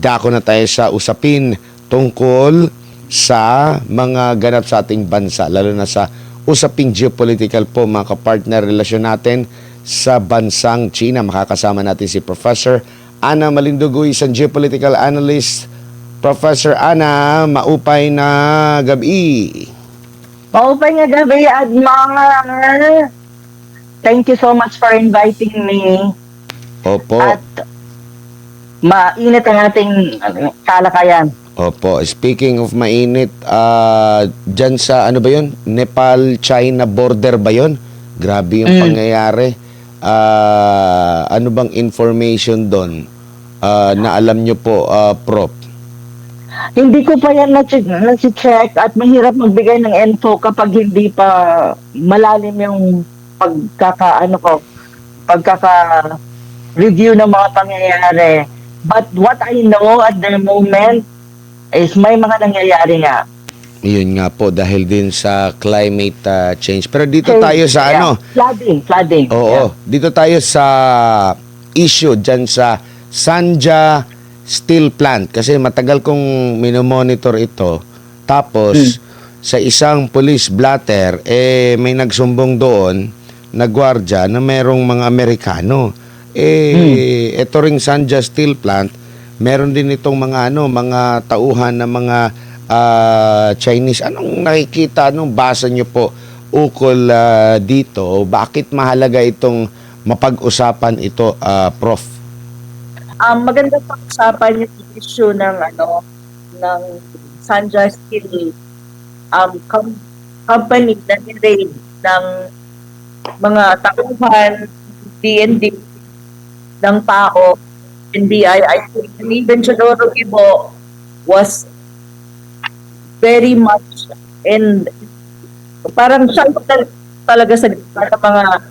dako na tayo sa usapin tungkol sa mga ganap sa ating bansa, lalo na sa usaping geopolitical po mga kapartner, relasyon natin sa bansang China. Makakasama natin si Professor Ana Malindugoy, isang geopolitical analyst. Professor Ana, maupay na gabi. Maupay nga gabi at mga... Thank you so much for inviting me. Opo. At mainit ang ating kalakayan. Opo. Speaking of mainit, dyan sa, ano ba yun? Nepal-China border ba yun? Grabe yung pangyayari. Ano bang information doon na alam nyo po, Prof? Hindi ko pa yan nasi-check at mahirap magbigay ng info kapag hindi pa malalim yung pagkaka-review ng mga pangyayari. But what I know at the moment is may mga nangyayari nga. Yun nga po, dahil din sa climate change. Pero dito tayo sa ano? Flooding. Oo. Yeah. Dito tayo sa issue dyan sa Sanja Steel Plant. Kasi matagal kong minomonitor ito. Tapos, sa isang police blotter, may nagsumbong doon na gwardiya na merong mga Amerikano. Ito ring Sanja Steel Plant, meron din itong mga mga tauhan na mga Chinese. Anong nakikita, anong basa nyo po ukol dito? Bakit mahalaga itong mapag-usapan ito, Prof? Maganda pag-usapan yung issue ng Sanja Steel company na ni-raid ng mga tauhan, DND, ng PAO, NBI, and even Chodoro Gibo was very much and parang siya talaga sa mga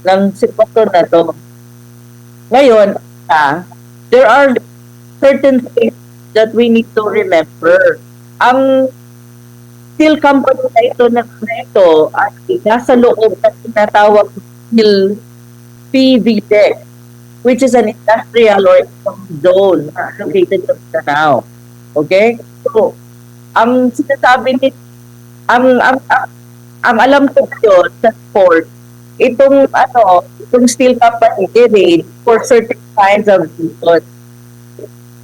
ng sitwasyon na to. Ngayon, there are certain things that we need to remember. Ang steel company na ito ay nasa loob na tinatawag steel PVDEC, which is an industrial or economic zone located in Mindanao. Okay? So, ang sinasabi ni ang alam ko yun sa port, itong steel company raid for certain kinds of goods.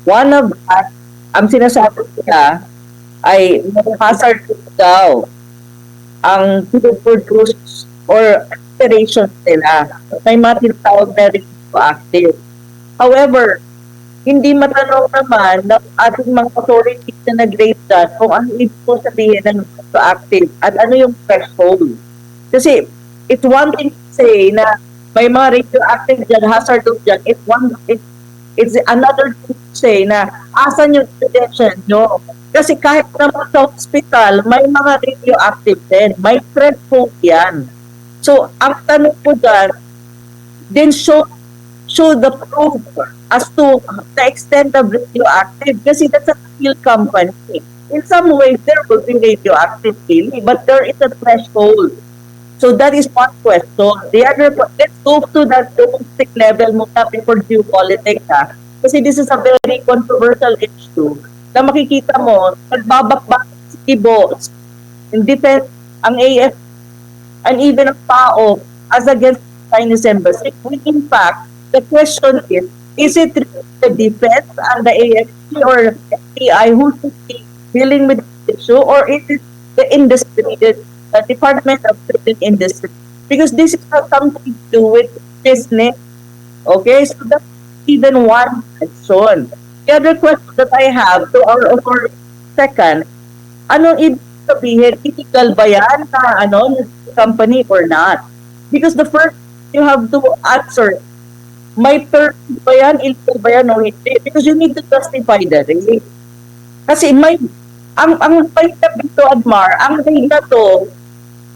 One of that, ang sinasabi nila ay hazard daw ang produce or operations nila. May mga tinatawag na radioactive. However, hindi matanong naman ng ating mga authorities na nag-rate dyan kung ano ibig sabihin ng radioactive at ano yung threshold. Kasi it's one thing to say na may mga radioactive dyan, hazardous dyan. It's another thing to say na asan yung detection nyo. Kasi kahit naman sa hospital, may mga radioactive din. May threshold yan. So, ang tanong po dyan, then show the proof as to the extent of radioactive. Kasi that's a steel company. In some ways, there will be radioactive steel, but there is a threshold. So that is one question. The other, let's go to that domestic level muna before geopolitics. Kasi this is a very controversial issue na makikita mo, nagbabakbak si Ibo, in defense, ang AF, and even ang PAO as against Chinese embassy. In fact, the question is it the defense and the AFP or FBI who should be dealing with the issue, or is it the industry, the Department of Trade and Industry? Because this is not something to do with business. Okay, so that's even one question. The other question that I have to our authority, second, anong ibig sabihin, ethical ba yan na company or not? Because the first, you have to answer, may third ba yan, illegal ba yan o hindi? Because you need to justify that. Really. Kasi ang pahitap dito, Admar, ang raid na to,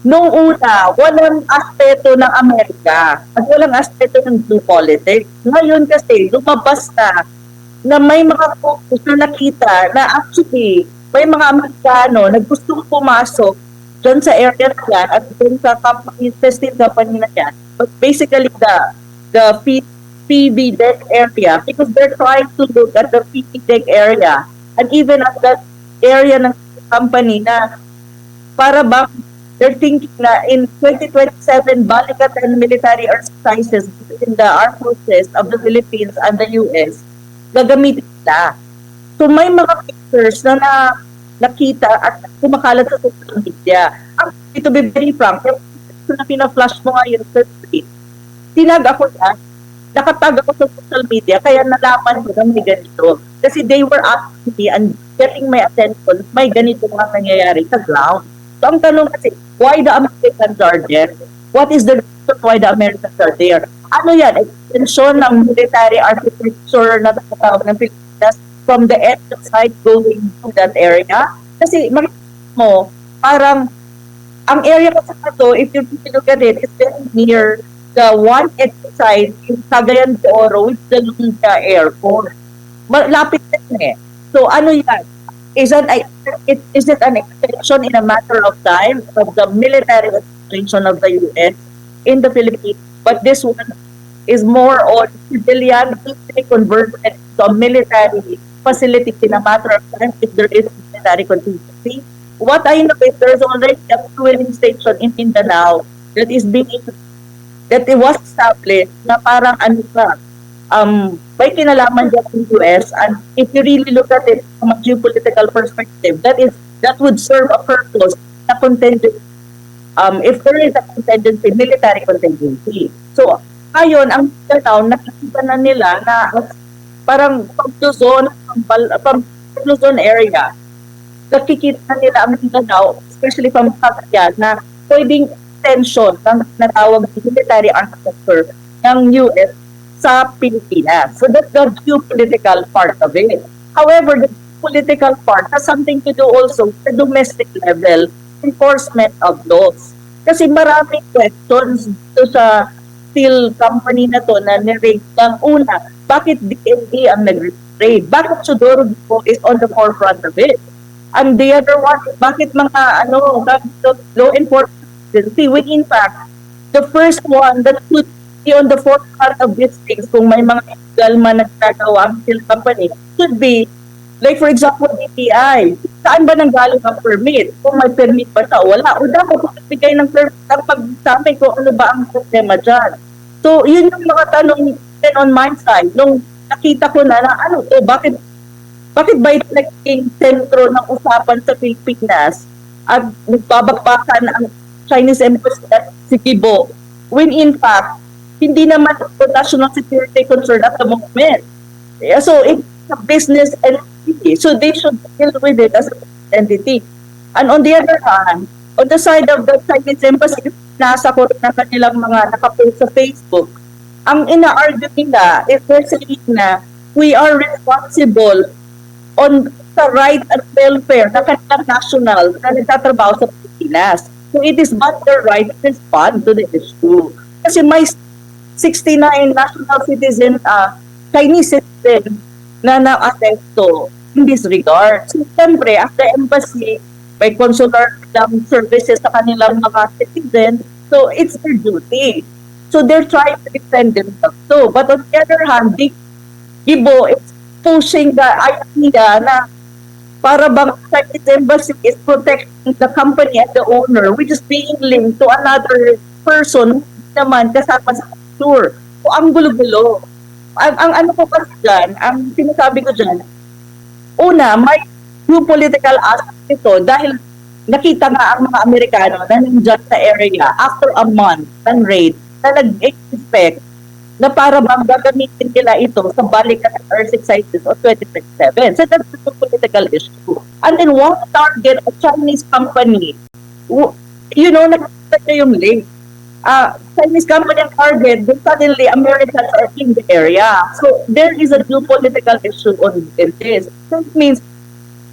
nung una, walang aspeto ng Amerika at walang aspeto ng geopolitics. Ngayon kasi, lumabas na may mga focus na nakita na actually may mga Amerikano na gustong pumasok dyan sa area na yan at dyan sa company, steel company na yan. But basically, the PV deck area because they're trying to look at the PV deck area and even at that area ng company na para ba they're thinking na in 2027 balikatan military exercises between the armed forces of the Philippines and the US gagamitin nila. So may mga pictures na nakita at kumakalat sa social media. To be very frank, yung na pina-flash mo ngayon sa tweet, tinag ako yan, nakatag ako sa social media, kaya nalaman ko na may ganito. Kasi they were asking me and getting my attention, may ganito nga nangyayari sa ground. So ang tanong kasi, why the Americans are there? What is the reason why the Americans are there? Ano yan? Extension ng military architecture na nakatawag ng Pilipinas from the edge side going to that area? Kasi makikita mo, parang ang area kasi ito, if you look at it, is very near the one edge side in Cagayan de Oro with the Lunda Airport. Malapit din eh. So ano yan? Is it an extension in a matter of time of the military extension of the US in the Philippines? But this one is more on civilian converted to a military facility in a matter of time if there is military contingency. What I know is there's already a fueling station in Mindanao that it was established na parang ano ba, may kinalaman dyan ng US, and if you really look at it from a geopolitical perspective, that would serve a purpose na contingency. If there is a contingency, military contingency. So, ngayon, ang Mindanao, nakikita na nila na parang from Luzon area, nakikita na nila ang Mindanao, especially from Cagayan, na pwedeng extension ng natawag na military architecture ng US sa Pilipinas. So that's the geopolitical part of it. However, the political part has something to do also sa domestic level, enforcement of laws. Kasi maraming questions to sa steel company na to na nirate ng una, bakit DND ang nag-raid? Bakit Sudoro Depot is on the forefront of it? And the other one, bakit mga law enforcement agency, when in fact, the first one that should be on the forefront of these things, kung may mga illegal man nagkagawa ang steel company, should be, like for example, DTI. Saan ba nanggaling ang permit? Kung may permit ba siya, wala. O dapat magbigay ng permit ang pagsabi kung ano ba ang problema dyan. So, yun yung mga tanong din on my side. Nung nakita ko na ano to, bakit ba ito naging sentro ng usapan sa Pilipinas at nagbabakbakan ang Chinese embassy at si Kibo, when in fact, hindi naman ito national security concern at the moment. Yeah, so, it's a business entity. So, they should deal with it as an entity. And on the other hand, on the side of the Chinese embassy, nasa ko na kanilang mga nakapost sa Facebook, ang ina-argue nila, if they're saying na we are responsible on the right and welfare na kanilang national na nagtatrabaho sa Pilipinas. So it is but their right to respond to the issue. Kasi may 69 national citizen, Chinese citizen na na-aresto in this regard. So siyempre, at the embassy, may consular services sa kanilang mga citizens, so it's their duty. So they're trying to defend themselves too. But on the other hand, Gibo is pushing the idea na para bang Chinese embassy is protecting the company and the owner, which is being linked to another person naman kasama sa tour. So ang gulo-gulo. Ang ano ko kasi dyan, ang sinasabi ko dyan, una, may geopolitical aspect ito dahil nakita nga ang mga Amerikano na nandiyan sa area after a month ng raid na nag-expect na para bang gagamitin nila ito sa balikan ng Earth exercises of 2027. So that's the political issue. And then one target a Chinese company, nakita nyo yung link. Chinese company ang target, then suddenly Americans are in the area. So there is a geopolitical issue on this. So it means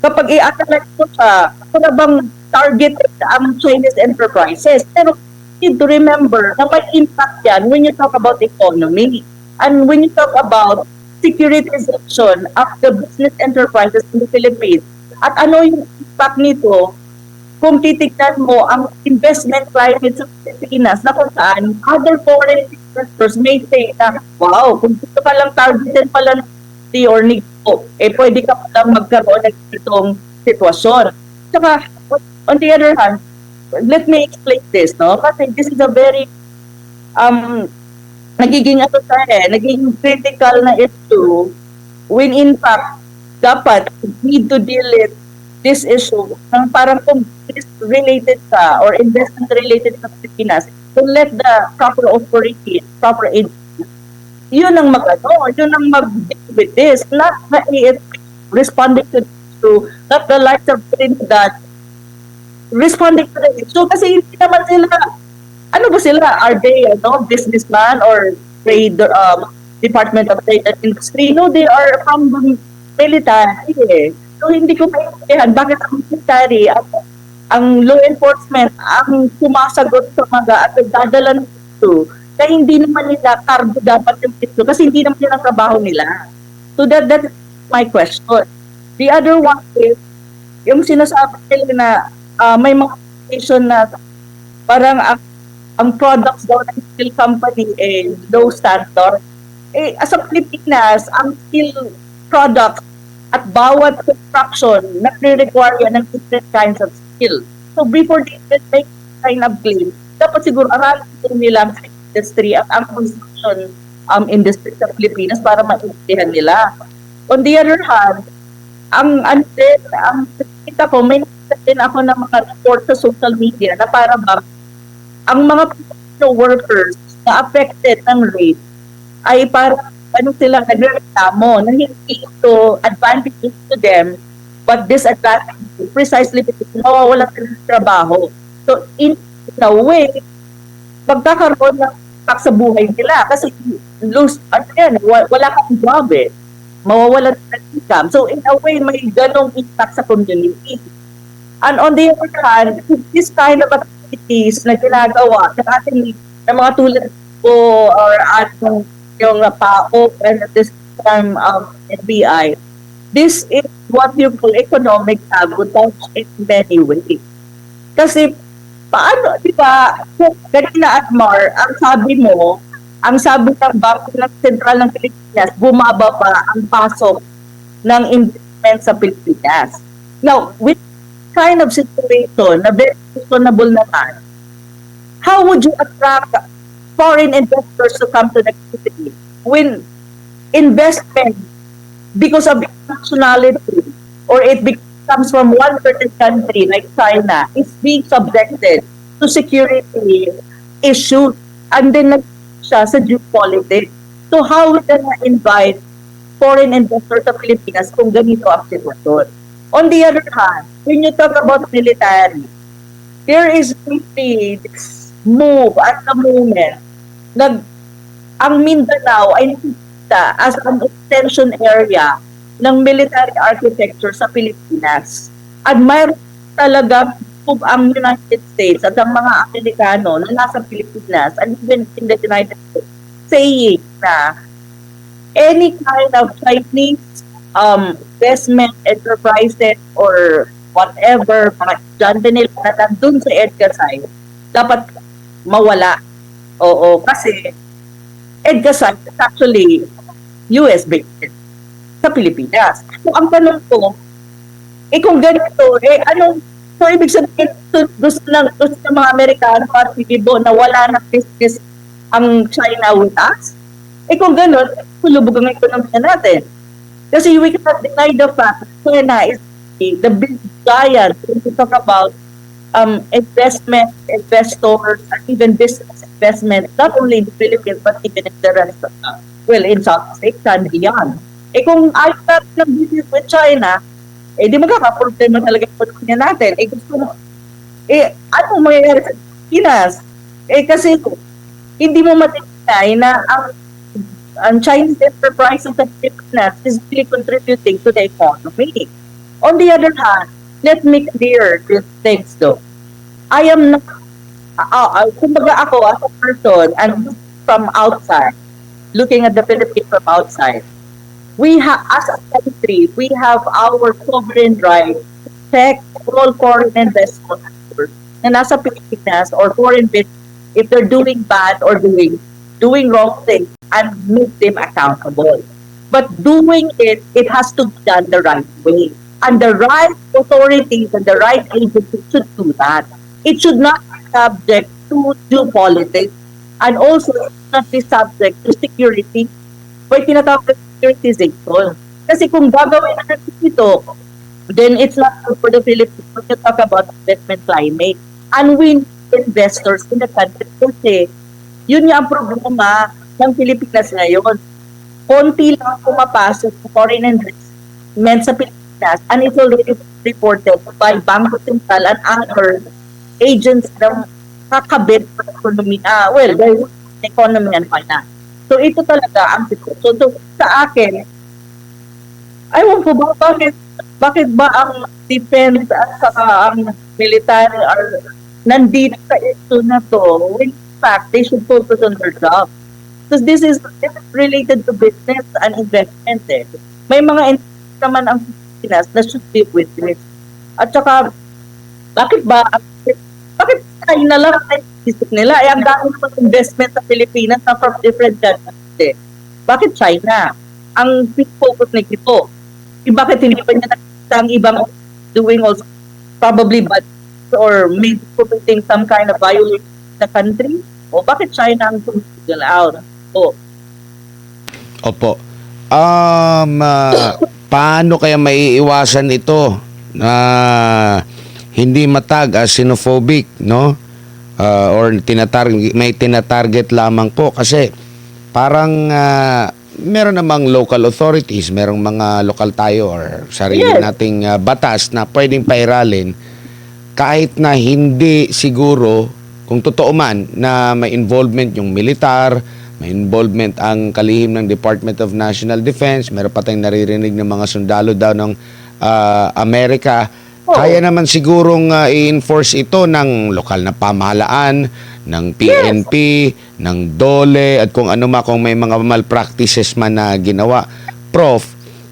kapag i-attract mo siya, para bang target ang Chinese enterprises. Pero need to remember na may impact yan when you talk about economy and when you talk about securitization of the business enterprises in the Philippines. At ano yung impact nito kung titignan mo ang investment climate sa Pilipinas na kung saan other foreign investors may say na, wow, kung gusto ka lang targetin pala ng city or negosyo, pwede ka palang magkaroon ng itong sitwasyon. Tsaka, on the other hand, let me explain this, no? Kasi this is a very, naging critical na issue when in fact, dapat need to deal with this issue ng parang kung related ka or investment related sa Pilipinas, to let the proper authority, proper agency, yun ang yun ang mag-deal with this, not responding to not the likes of that responding to the issue kasi hindi naman sila, ano ba sila? Are they, businessman or trade, Department of Trade and Industry? No, they are from the military eh. So, hindi ko maintindihan bakit ang military at ang law enforcement ang sumasagot sa mga at nagdadala ng issue na hindi naman nila cargo dapat yung issue kasi hindi naman yun ang trabaho nila. So, that is my question. The other one is, yung sinasabi nila na may mga application na parang ang products daw ng steel company low standard. As a Pilipinas, ang steel product at bawat construction nagre-require yan ng different kinds of skill. So before they make kind of claim, dapat siguro aralin nila ang industry at ang construction industry sa Pilipinas para maintindihan nila. On the other hand, ang kita ko, may nakita din ako ng mga report sa social media na para ba ang mga workers na affected ng rape ay para sila nagreklamo na hindi ito advantages to them but disadvantages precisely because nawawala sila ng trabaho. So in a way, magkakaroon ng impact sa buhay nila kasi wala kang job mawawalan ng income. So in a way, may ganong impact sa community. And on the other hand, this kind of activities na ginagawa ng ating ng mga tulad ko or ating yung PAO and this time FBI, this is what you call economic sabotage in many ways. Kasi paano, di ba, kanina Admar, ang sabi ng Bangko ng Sentral ng Pilipinas, bumaba pa ang pasok ng investment sa Pilipinas. Now, with kind of situation na very reasonable naman, how would you attract foreign investors to come to the country when investment because of nationality or it comes from one certain country like China is being subjected to security issues and then siya sa geopolitics. So how we can invite foreign investors sa Pilipinas kung ganito ang sitwasyon? On the other hand, when you talk about military, there is really this move at the moment na ang Mindanao ay nakikita as an extension area ng military architecture sa Pilipinas. At mayroon talaga ang United States at ang mga Amerikano na nasa Pilipinas and even in the United States saying na any kind of Chinese investment enterprises or whatever, mga estudyante nila na nandun sa EDCA site, dapat mawala. Oo, kasi EDCA site is actually US-based sa Pilipinas. So, ang tanong ko, kung ganito, so ibig sabihin, gusto ng mga Amerikano at Pilipibo na wala na business ang China with us? Kung gano'n, kulubog ang ekonomiya natin. Kasi we cannot deny the fact that China is the big giant when we talk about investment, investors, and even business investment, not only in the Philippines, but even in the rest of in Southeast Asia and beyond. Kung ayaw natin ng business with China, di magkakaproblema talaga yung ekonomiya natin. Gusto mo, anong mangyayari sa Pilipinas? Kasi hindi mo matinay na ang Chinese enterprises sa Pilipinas is really contributing to the economy. On the other hand, let me clear these things though. I am not, kumbaga ako as a person, and from outside, looking at the Philippines from outside, we have, as a country, we have our sovereign right to check all foreign investors na nasa Pilipinas or foreign business, if they're doing bad or doing wrong things, and make them accountable. But doing it, it has to be done the right way. And the right authorities and the right agencies should do that. It should not be subject to politics, and also it should not be subject to security. May tinatawag na securitization. Kasi kung gagawin na natin ito, then it's not good for the Philippines when you talk about investment climate. And we need investors in the country kasi yun nga ang problema ng Pilipinas ngayon. Konti lang pumapasok sa foreign investment sa Pilipinas, and it's already reported by Bangko Sentral and other agents ng kakabit sa economy, economy and finance. So ito talaga ang sitwasyon. So sa akin, ayaw ko ba bakit ba ang defense at saka ang military are nandito sa issue na to, when in fact they should focus on their job. Because this is related to business and investment eh. May mga naman ang Pilipinas na should deal with this. At saka, bakit China lang ang isip nila? Eh, ang dami ng investment sa Pilipinas na from different countries eh. Bakit China? Ang focus na ito. Bakit hindi pa niya nakita ang ibang doing also probably bad or maybe committing some kind of violation in the country? O bakit China ang tumigil out? Opo. Paano kaya maiiwasan ito na hindi matag as xenophobic, no? Or may tinatarget lamang po kasi parang meron namang local authorities, merong mga lokal tayo or sarili nating batas na pwedeng pairalin kahit na hindi siguro kung totoo man na may involvement yung militar, may involvement ang kalihim ng Department of National Defense, meron pa tayong naririnig ng mga sundalo daw ng Amerika. Kaya naman sigurong i-enforce ito ng lokal na pamahalaan, ng PNP, ng DOLE, at kung ano kung may mga malpractices man na ginawa. Prof,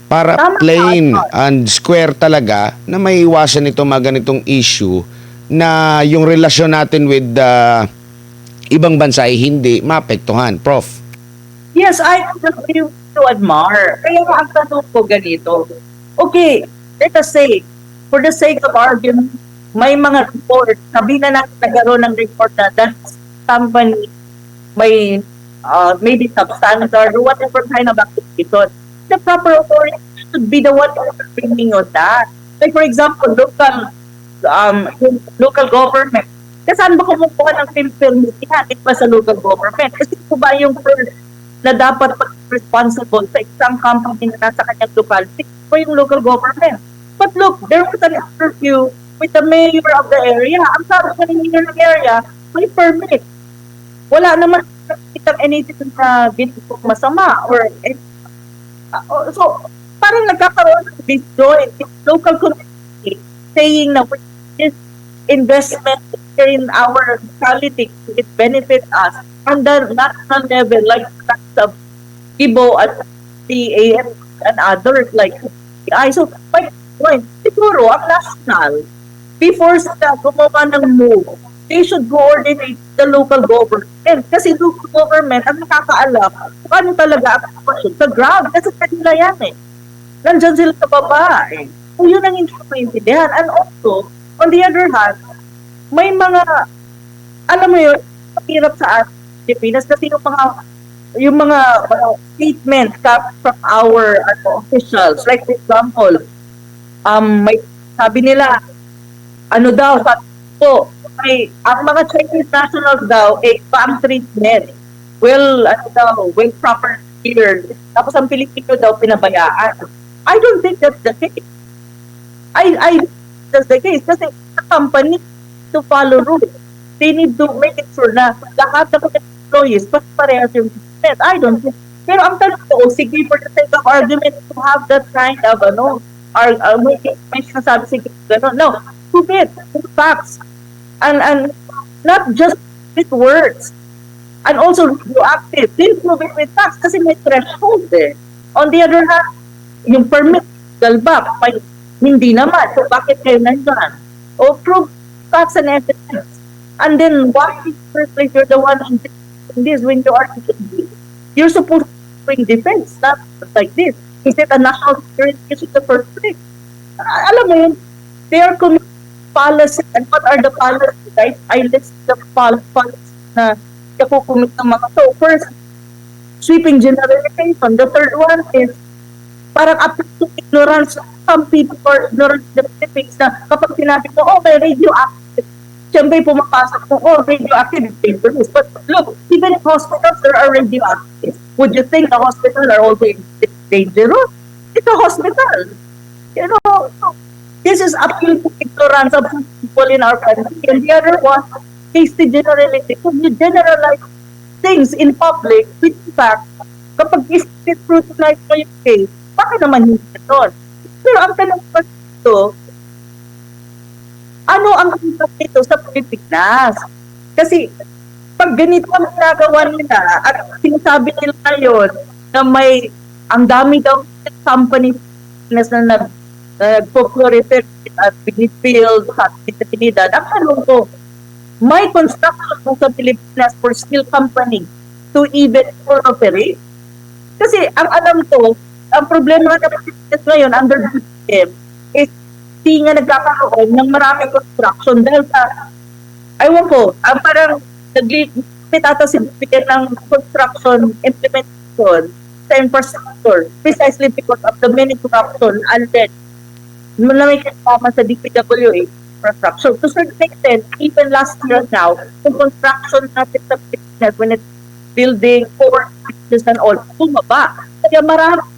para plain and square talaga na may iwasan ito mga ganitong issue na yung relasyon natin with ibang bansa ay hindi maapektuhan. Prof. Yes, I agree to admire. Kaya nga ang tanong ko ganito. Okay, let us say, for the sake of argument, may mga report, sabihin na natin nagkaroon ng report na that company may maybe substandard or whatever kind of accusation. The proper authority should be the one bringing on that. Like for example, local government. Kasi saan ba kumukuha ng film permit? Ihatid pa sa local government. Kasi ito ba yung first na dapat responsible sa isang company na nasa kanyang locality? Ito yung local government. But look, there was an interview with the mayor of the area. Ang sabi sa mayor ng area, may permit. Wala naman kitang anything na ginitong masama or so parang nagkakaroon ng disjoint in local community saying na this investment in our locality it benefit us on the national level like of Ibo at PAM and others like so my point siguro ang national before sila gumawa ng move they should coordinate the local government kasi local government ang nakakaalam kung ano talaga ang sitwasyon sa ground kasi kanila yan nandyan sila sa baba so yun ang hindi ko maintindihan and also on the other hand may mga alam mo yun mahirap sa ating Pilipinas kasi yung mga statements from our officials like for example may sabi nila ano daw sabi po ang mga Chinese nationals daw pang treatment well proper cleared tapos ang Pilipino daw pinabayaan. I don't think that's the case. I that's the case kasi the company to follow rules they need to make it sure na lahat ng employees parehas yung treatment. I don't think pero ang tanong ko sige for the sake of argument to have that kind of may sinasabi sige gano'n no prove it with facts and not just with words and also proactive din prove it with facts kasi may threshold on the other hand yung permit galbak may Hindi naman. So, bakit kayo nandyan? O, prove facts and evidence. And then, why in the first place you're the one in this when you are you're supposed to bring defense, not like this. Is it a national security issue in the first place? Alam mo yun, they are committing policy. And what are the policies, right? I list the policies na nakukumit ng mga to. First, sweeping generalization. The third one is parang appeal to ignorance. Some people are ignorant in the Philippines na kapag sinabi mo, oh, may radioactive. Siyempre, pumapasok mo, oh, radioactive is dangerous. But look, even in hospitals, there are radioactive. Would you think the hospitals are always dangerous? It's a hospital. You know, so this is appeal to ignorance of people in our country. And the other one, hasty generalization. You generalize things in public, which in fact, kapag scrutinize mo yung case, bakit naman hindi doon? Pero ang tanong ko dito, ano ang impact nito sa Pilipinas? Kasi pag ganito ang ginagawa nila at sinasabi nila ngayon na may ang dami daw company na nag-proliferate at Philippines at Trinidad, ang tanong ko, may construction mo sa Pilipinas for steel company to even proliferate? Kasi ang alam ko, ang problema ng Pilipinas ngayon under BPM is di nga nagkakaroon ng maraming construction dahil sa, aywan ko, parang nag-limit ata si BPM ng construction implementation sa infrastructure precisely because of the many corruption and then na may kasama sa DPWH infrastructure. To certain extent, even last year now, yung construction natin sa Pilipinas when it's building, for and all, bumaba. Kaya maraming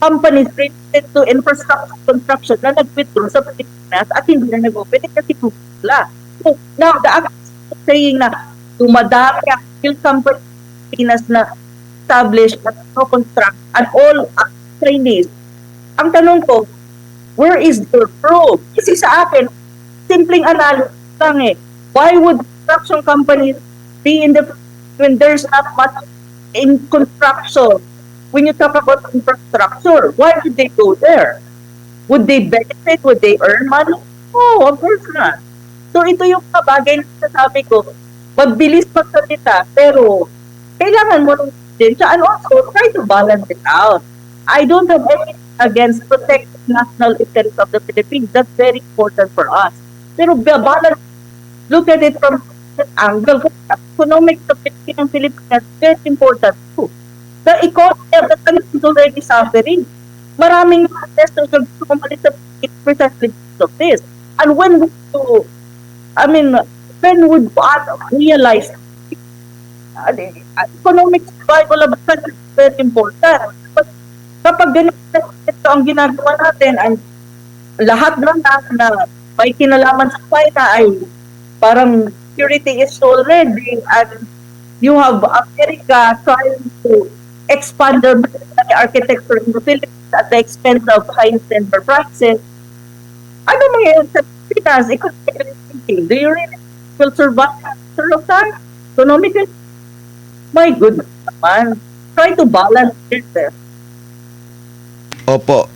companies related to infrastructure construction na nag-withdraw sa Pilipinas at hindi na nag-open kasi sila. So, now, the act is saying na dumadami ang steel company Pilipinas na established at construct and all trainees. Ang tanong ko, where is your proof? Kasi sa akin, simpleng analysis lang eh. Why would construction companies be in the when there's not much in construction? When you talk about infrastructure, why would they go there? Would they benefit? Would they earn money? Oh, of course not. So ito yung bagay na sasabi ko, mabilis magsalita, pero kailangan mo rin din siya and also try to balance it out. I don't have anything against protecting national interests of the Philippines. That's very important for us. Pero balance, look at it from that angle. Economic stability ng Philippines is very important too. The economy of the country is already suffering. Maraming investors are pumalit sa precisely because of this. And when would realize economic survival of the country is very important. But kapag ganito ang ginagawa natin, ang lahat na may kinalaman sa China ay parang security is already and you have America trying to expand their military architecture in the Philippines at the expense of Chinese enterprises. Ano mangyayari sa Pilipinas? Economically speaking, do you really will survive after of time? Economically? My goodness naman. Try to balance yourself. Opo.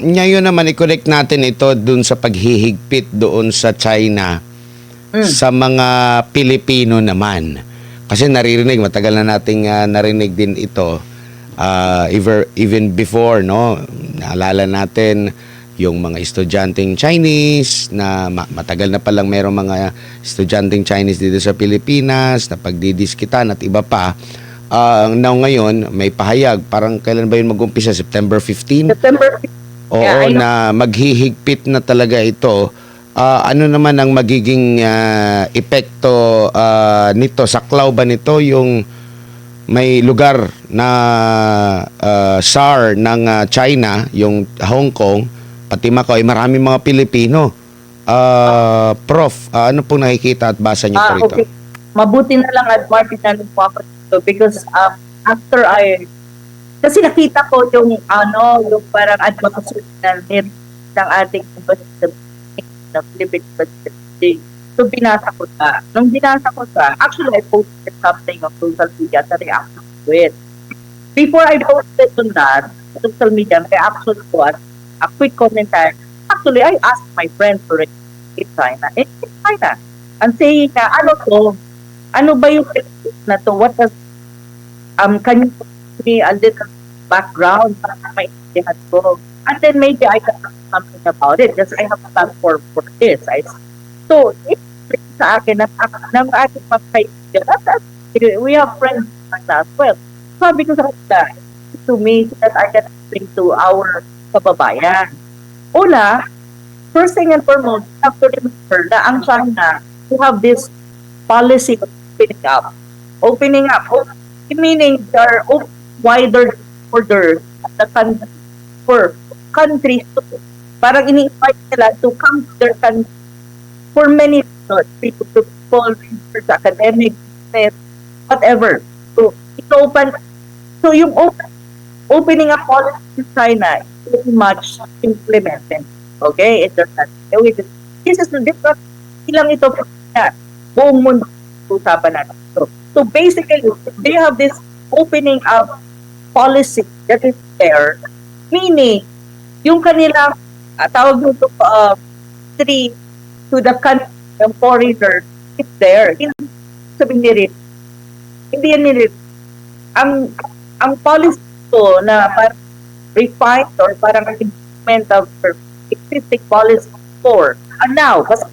Ngayon naman i-connect natin ito dun sa paghihigpit doon sa China sa mga Pilipino naman. Kasi naririnig, matagal na nating narinig din ito. Even before, no? Naalala natin yung mga estudyanteng Chinese na matagal na palang merong mga estudyanteng Chinese dito sa Pilipinas na pagdidiskitan at iba pa. Now ngayon, may pahayag. Parang kailan ba yun mag-umpisa? September 15? September 15. Oo, Yeah, na maghihigpit na talaga ito. Ano naman ang magiging epekto nito? Saklaw ba nito yung may lugar na SAR ng China, yung Hong Kong, pati Macau, ay maraming mga Pilipino. Prof, ano pong nakikita at basa niyo po rito? Okay. Mabuti na lang at Martin na po ako dito because after kasi nakita ko yung yung parang advocacy ng ating ng Philippine University. So, binasa ko sa. Nung binasa ko sa, actually, I posted something on social media sa reaction to it. Before I posted on that, social media, reaction ko at a quick commentary actually, I asked my friends to in China, and saying na, ano ba yung na to? What does, can you give me a little background para maintindihan ko? And then maybe I can do something about it because I have a platform for this. So, it's sa akin ng aking mga kaibigan. We have friends like that as well. Sabi ko sa kanila, to me, so that I can bring to our kababayan. Una, first thing and foremost, you have to remember na ang China, we have this policy of opening up. Opening up, meaning there are wider borders at the country for countries to, parang ini-invite nila to come to their country for many reasons, people to people, research, academic, business, whatever. So, it's open. So, yung opening up policy in China is pretty much implemented. Okay? It's just that. This is the different. Ilang ito po yan. Buong mundo usapan natin. So, basically, they have this opening up policy that is there, meaning, yung kanilang, tawag nito, three to the country, yung foreigner, is there. Hindi sabihin ni Rit. Hindi yan ni Rit. Ang policy ko na parang refined or parang implement of existing policy for, and now, kasi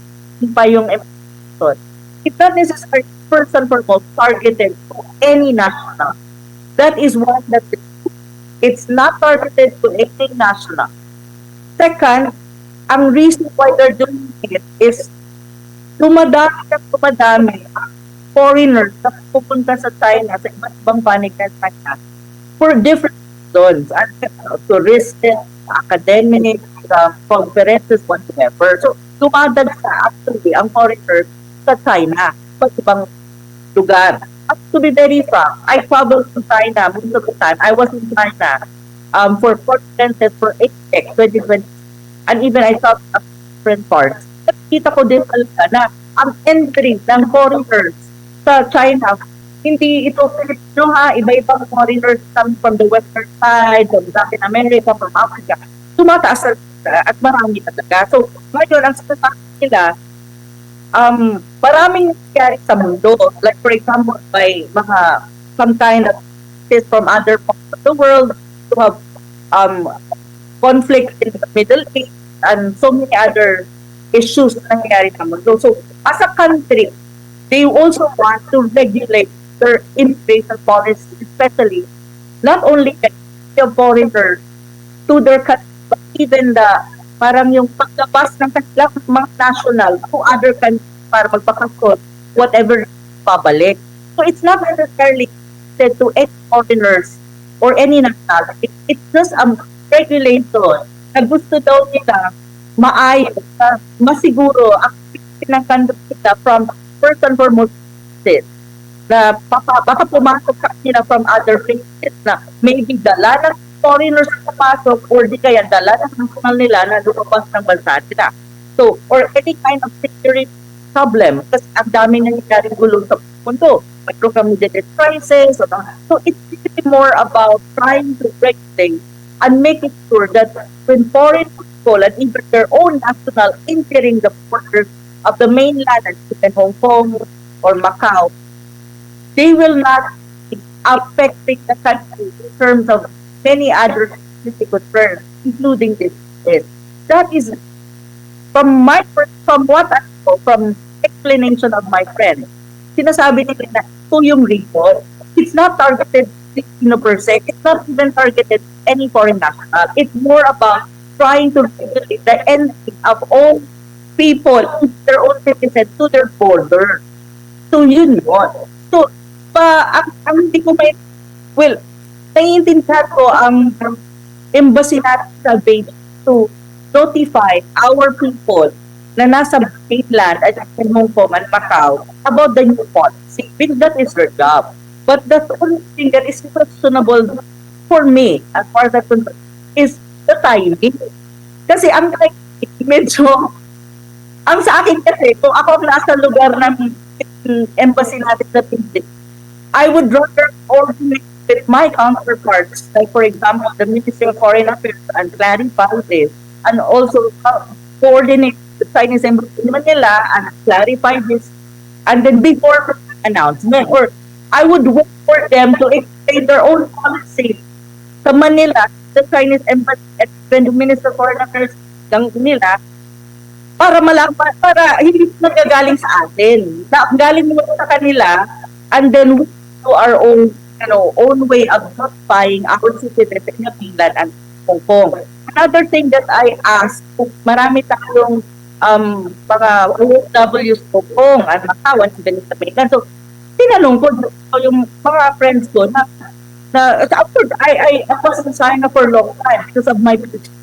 pa yung episode, it's not necessarily first and foremost targeted to any national. That is one that it's not targeted to any national. Second, ang reason why they're doing it is tumadami ang foreigners na pupunta sa China, sa iba't ibang panig ng China for different reasons, tourism, academic, conferences, whatever. So, dumadagsa actually ang foreigners sa China, sa ibang lugar. At to be very frank, I traveled to China most of the time. I was in China for conferences for APEC 2020, and even I saw different parts. Nakita ko din talaga na ang entry ng foreigners sa China, hindi ito Filipino ha, iba-ibang foreigners come from the western side, from Latin America, from Africa. Tumataas at marami talaga. So, ngayon, ang sasabi nila, maraming nangyari sa mundo. Like, for example, by mga some kind of from other parts of the world to have conflict in the Middle East and so many other issues na nangyari sa mundo. So, as a country, they also want to regulate their immigration policy, especially not only the foreigners to their country, but even the parang yung paglabas ng kanilang mga national to other countries para magpakasot whatever pabalik. So it's not necessarily said to any foreigners or any national. It's just a regulation na gusto daw nila maayos, masiguro ang pinagkandot nila from first and foremost this, na baka pumasok sa kanila from other places na maybe dala ng foreigners na pasok or di kaya dala ng national nila na lumabas ng bansa nila. So, or any kind of security problem kasi ang daming nangyayaring gulo sa mundo. May community crisis. So, it's really more about trying to regulate and making sure that when foreign people and even their own national entering the borders of the mainland and even Hong Kong or Macau, they will not be affecting the country in terms of many other security concerns, including this. That is from what I know, from explanation of my friend, sinasabi nila na ito yung reason. It's not targeted per se. It's not even targeted any foreign national. It's more about trying to regulate the entry of all people, their own citizens, to their border. So yun yun. So, ang hindi ko naiintindihan ko ang embassy natin sa Beijing to notify our people na nasa mainland at in Hong Kong and Macau about the new policy. Because that is their job. But the only thing that is questionable for me, as far as I'm concerned, is the timing. Kasi ang medyo, ang sa akin kasi, kung ako nasa lugar ng embassy natin sa Beijing, I would rather coordinate with my counterparts, like for example, the Ministry of Foreign Affairs and clarify this, and also coordinate the Chinese Embassy in Manila and clarify this. And then before announcement, or I would wait for them to explain their own policy sa Manila, the Chinese Embassy at the Minister of Foreign Affairs ng Manila, para malaman, para hindi nagagaling sa atin. Na galing mo sa kanila, and then we do our own, own way of justifying our citizens in Finland and Hong Kong. Another thing that I asked, kung marami tayong mga OFWs Hong Kong at Macau and even sa Finland. So, tinanong ko yung mga friends ko na of course, I wasn't signed up for a long time because of my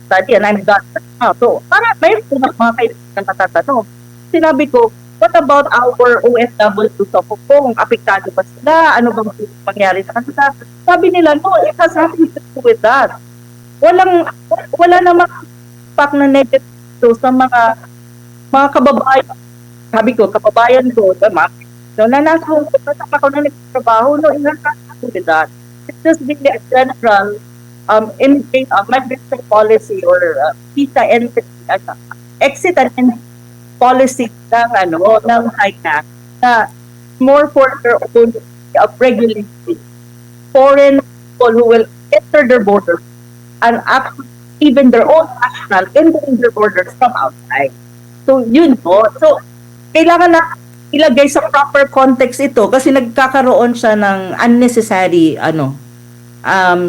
study and I'm done now. So, para may mga kaibigan na matatanong. Sinabi ko, what about our OFW sa Hong Kong? Apektado ba sila? Ano bang mangyari sa kanila? Sabi nila, no, it has nothing to do with that. Wala namang impact na negative sa mga kababayan. Sabi ko, kababayan ko, tama? So, nasa Hong Kong, ako na nagtrabaho, no, it has nothing to do with that. It's just really a general migration policy or visa entry, exit and entry policy ng China na more for their own regulation. Foreign people who will enter their borders and actually even their own national entering their borders from outside. So, yun po. So, kailangan na ilagay sa proper context ito kasi nagkakaroon siya ng unnecessary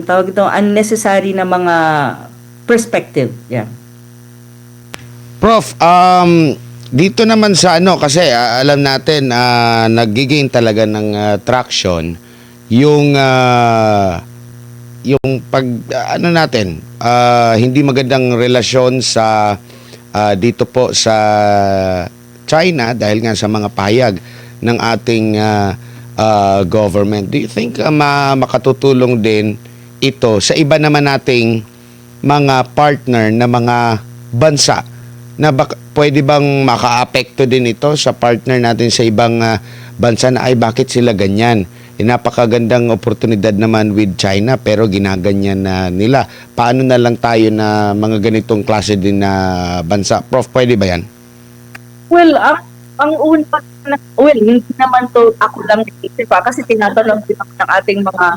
tawag ito, unnecessary na mga perspective. Yeah. Prof, dito naman sa kasi alam natin nagiging talaga ng traction yung pag natin hindi magandang relasyon sa dito po sa China dahil nga sa mga pahayag ng ating government. Do you think makatutulong din ito sa iba naman nating mga partner na mga bansa na pwede bang makaapekto din ito sa partner natin sa ibang bansa na ay bakit sila ganyan? Napakagandang oportunidad naman with China pero ginaganyan na nila. Paano na lang tayo na mga ganitong klase din na bansa? Prof, pwede ba yan? Well, ang una, hindi naman to ako lang naisip kasi tinatanong din ako ng ating mga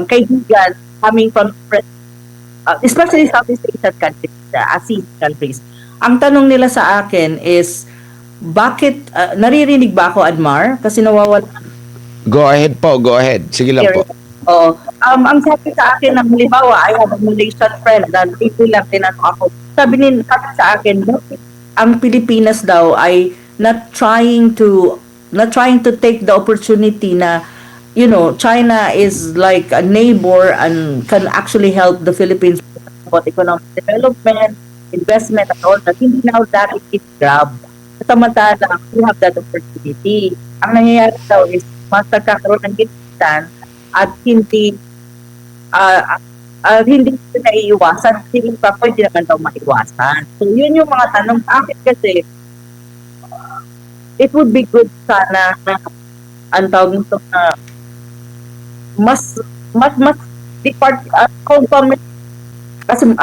kaibigan coming from especially Southeast Asian countries, ASEAN countries. Ang tanong nila sa akin is, bakit, naririnig ba ako, Admar? Kasi nawawala. Go ahead po, go ahead. Sige lang po. Ang sabi sa akin ng halimbawa, I have a Malaysian friend na lang tinanong ako. Sabi sa akin, ang Pilipinas daw ay not trying to take the opportunity na China is like a neighbor and can actually help the Philippines about economic development, investment and all that. Hindi now that is grab. Samantala, we have that opportunity. Ang nangyayari daw is mas nagkakaroon ng gitan at hindi naiiwasan. Hindi pa pwede naman daw maiwasan. So, yun yung mga tanong sa akin kasi it would be good sana na ang tawag nito na mas depart compromise kasi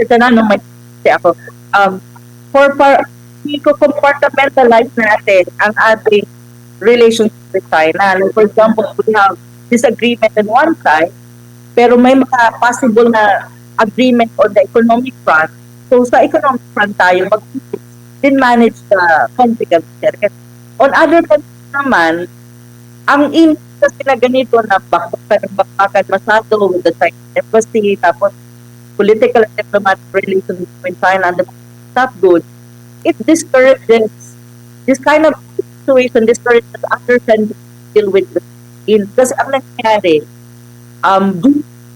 tanong may ako compartmentalize natin ang ating relationship with China. Like, for example, we have disagreement on one side pero may mga possible na agreement on the economic front. So, sa economic front tayo din manage the conflict. On other front naman, ang kasi na ganito na bakbakan masyado with the Chinese embassy, tapos political and diplomatic relations between China and the not good. It discourages this kind of situation, discourages other countries to deal with it. Kasi ang nangyayari,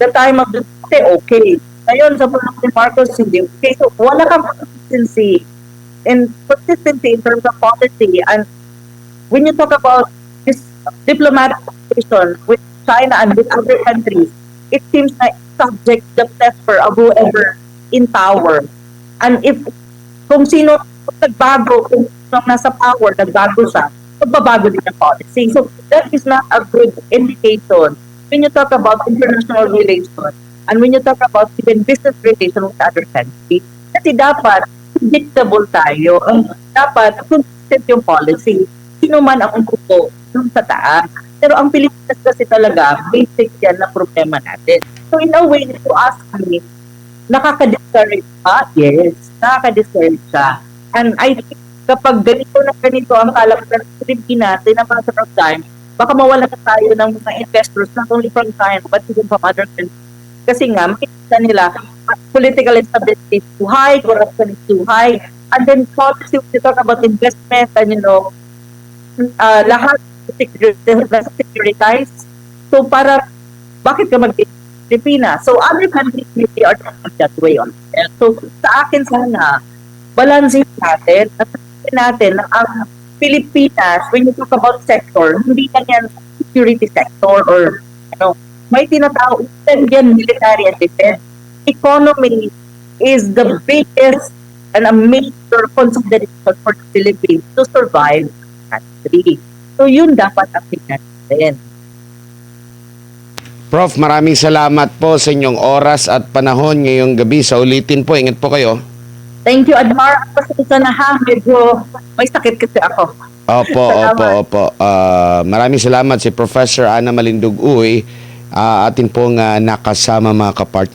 the time of the okay. Ngayon, sa punong ni Marcos, hindi okay. So, wala kang consistency in terms of policy. And when you talk about this diplomatic situation with China and with other countries, it seems like subject the pressure of whoever in power. And if kung sino nagbago, kung nasa power, nagbago siya, magbabago din ang policy. So, that is not a good indication when you talk about international relations and when you talk about even business relations with other countries. Kasi dapat, predictable tayo. Ang dapat, consistent yung policy. Sino man ang umupo dun sa taas. Pero ang Pilipinas kasi talaga, basic yan na problema natin. So in a way, to ask me, nakaka-discourage ba? Yes, nakaka-discourage siya. And I think kapag ganito na ganito ang kalakaran ng Pilipinas in a matter of time, baka mawala na tayo ng mga investors not only from China but even from other countries. Kasi nga, makikita nila, political instability is too high, corruption is too high, and then policy, we talk about investment and lahat securitized. So para, bakit ka mag-Pilipinas? So other countries really are not that way on. So sa akin sana, balansin natin at sabihin natin na ang Pilipinas, when you talk about sector, hindi na yan security sector or may tinatawag yan military and defense. Economy is the biggest and a major consideration for the Philippines to survive the country. So yun dapat ang tingnan natin. Prof, maraming salamat po sa inyong oras at panahon ngayong gabi. Sa ulitin po, ingat po kayo. Thank you, Admar. Pasensya na ha, medyo may sakit kasi ako. Opo, Salamat. opo. Maraming salamat si Professor Ana Malindug Uy, atin pong nakasama mga kapartner.